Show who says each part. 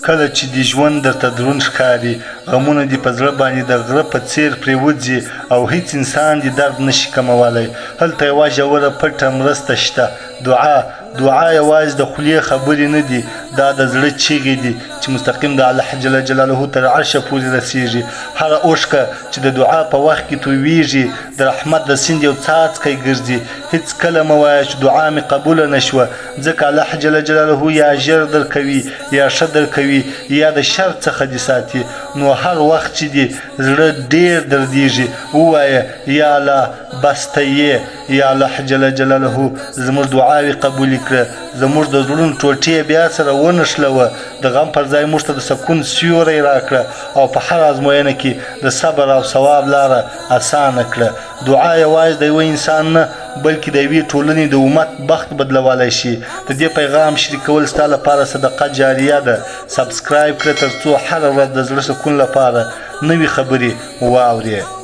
Speaker 1: کله چې د ژوند درته دروند ښکاري غمونه دې په زړه باندې د غره په څیر پرېوځي او هیڅ انسان دې درد نشي کمولی هلته یوه ژوره پټه مرسته شته دعا یوازې د خولې خبرې نه دي دا د زړه چیغې دي چې مستقیم د الله جل جلاله تر عرشه پورې رسیږي هره اوښکه چې د دعا په وخت کې تویېږي د رحمت د سیند یو څاڅکی ګرځي هېڅکله مه وایه چې دعا مې قبوله نه شوه ځکه الله جل جلاله یا ژر درکوي یا ښه درکوي یا د شر څخه دې ساتي نو هر وخت چې دې زړه ډېر دردېږي ووایه یا الله بس ته یې یا الله جل جلاله زموږ دعاوې قبولې کړه زموږ د زړونو ټوټې بیا سره ونښلوه د غم پر ځای موږ ته د سکون سیوری راکړه او په هر ازموینه کې د صبر او ثواب لاره اسانه کړه دعا یوازې د یوه انسان نه بلکې د یوې ټولنې د امت بخت بدلولی شي د دې پیغام شریکول ستا لپاره صدقه جاریه ده سبسکرایب کړه تر څو هره ورځ د زړه سکون لپاره نوې خبرې واورې